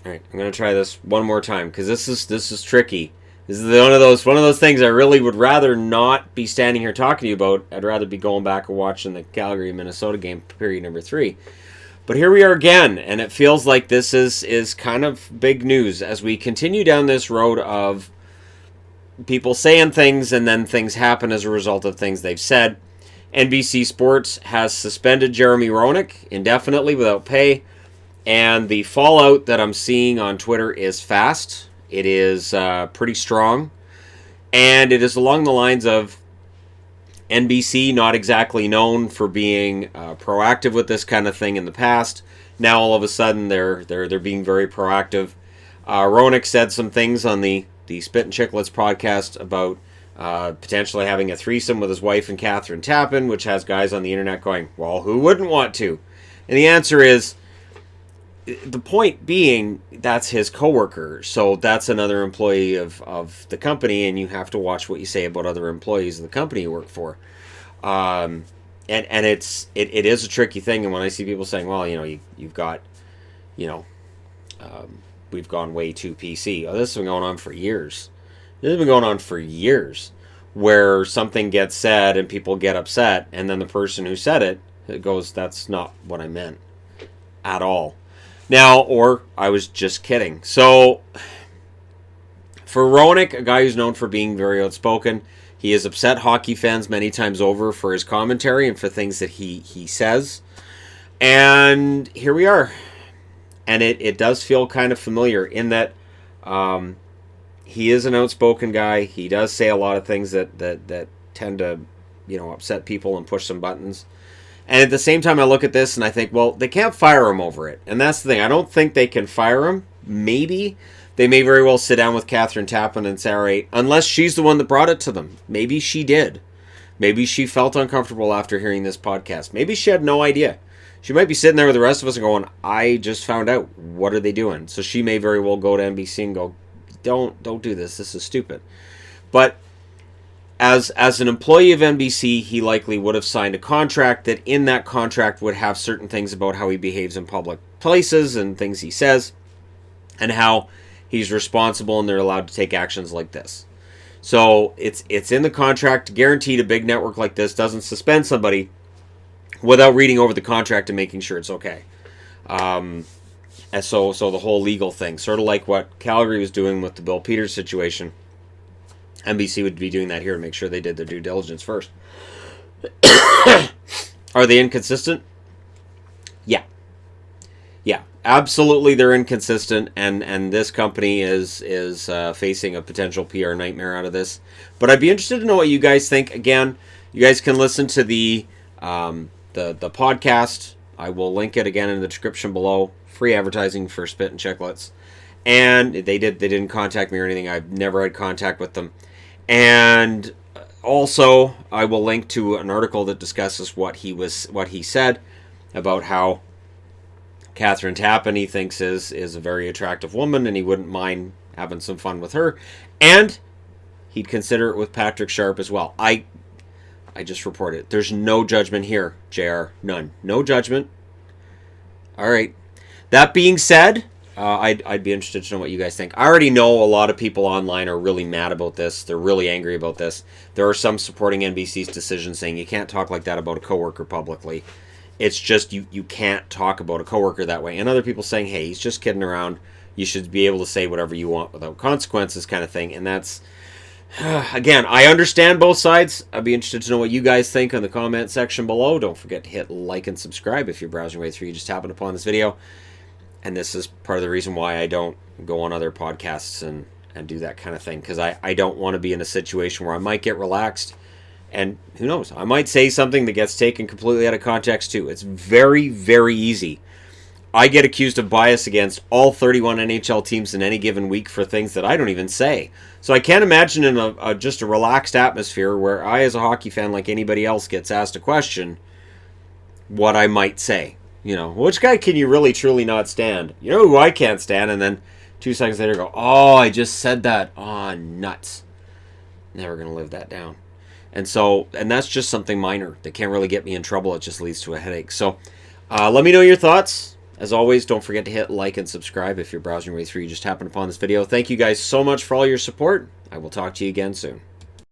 All right, I'm gonna try this one more time because this is tricky. This is one of those things I really would rather not be standing here talking to you about. I'd rather be going back and watching the Calgary Minnesota game, period number 3. But here we are again, and it feels like this is kind of big news as we continue down this road of people saying things and then things happen as a result of things they've said. NBC Sports has suspended Jeremy Roenick indefinitely without pay, and the fallout that I'm seeing on Twitter is fast. It is pretty strong, and it is along the lines of NBC not exactly known for being proactive with this kind of thing in the past. Now all of a sudden they're being very proactive. Roenick said some things on the Spit and Chicklets podcast about potentially having a threesome with his wife and Catherine Tappan, which has guys on the internet going, well, who wouldn't want to? And the answer is, the point being, that's his coworker, so that's another employee of the company, and you have to watch what you say about other employees of the company you work for. And it is a tricky thing, and when I see people saying, well, you've got, we've gone way too PC. Oh, this has been going on for years. This has been going on for years, where something gets said and people get upset, and then the person who said it goes, that's not what I meant at all. Now, or I was just kidding. So, for Roenick, a guy who's known for being very outspoken, he has upset hockey fans many times over for his commentary and for things that he says. And here we are. And it does feel kind of familiar in that he is an outspoken guy. He does say a lot of things that tend to, upset people and push some buttons. And at the same time, I look at this and I think, well, they can't fire him over it. And that's the thing. I don't think they can fire him. Maybe. They may very well sit down with Catherine Tappan and say, all right, unless she's the one that brought it to them. Maybe she did. Maybe she felt uncomfortable after hearing this podcast. Maybe she had no idea. She might be sitting there with the rest of us and going, I just found out. What are they doing? So she may very well go to NBC and go, don't do this. This is stupid. But as an employee of NBC, he likely would have signed a contract that in that contract would have certain things about how he behaves in public places and things he says and how he's responsible and they're allowed to take actions like this. So it's in the contract. Guaranteed a big network like this doesn't suspend somebody without reading over the contract and making sure it's okay. And so the whole legal thing, sort of like what Calgary was doing with the Bill Peters situation, NBC would be doing that here to make sure they did their due diligence first. Are they inconsistent? Yeah, absolutely they're inconsistent, and this company is facing a potential PR nightmare out of this. But I'd be interested to know what you guys think. Again, you guys can listen to the podcast. I will link it again in the description below. Free advertising for Spit and Chicklets. And they didn't contact me or anything. I've never had contact with them. And also, I will link to an article that discusses what he said about how Catherine Tappan he thinks is a very attractive woman, and he wouldn't mind having some fun with her, and he'd consider it with Patrick Sharp as well. I just reported. There's no judgment here, JR. None. No judgment. All right. That being said, I'd be interested to know what you guys think. I already know a lot of people online are really mad about this. They're really angry about this. There are some supporting NBC's decision saying you can't talk like that about a coworker publicly. It's just you can't talk about a coworker that way. And other people saying, hey, he's just kidding around. You should be able to say whatever you want without consequences kind of thing. And that's, again, I understand both sides. I'd be interested to know what you guys think in the comment section below. Don't forget to hit like and subscribe if you're browsing your way through. You just happened upon this video. And this is part of the reason why I don't go on other podcasts and do that kind of thing. Because I don't want to be in a situation where I might get relaxed. And who knows, I might say something that gets taken completely out of context too. It's very, very easy. I get accused of bias against all 31 NHL teams in any given week for things that I don't even say. So I can't imagine in just a relaxed atmosphere where I, as a hockey fan like anybody else, gets asked a question, what I might say. You know, which guy can you really truly not stand? You know who I can't stand? And then 2 seconds later go, oh, I just said that. Oh, nuts. Never going to live that down. And that's just something minor. That can't really get me in trouble. It just leads to a headache. So let me know your thoughts. As always, don't forget to hit like and subscribe if you're browsing your way through. You just happened upon this video. Thank you guys so much for all your support. I will talk to you again soon.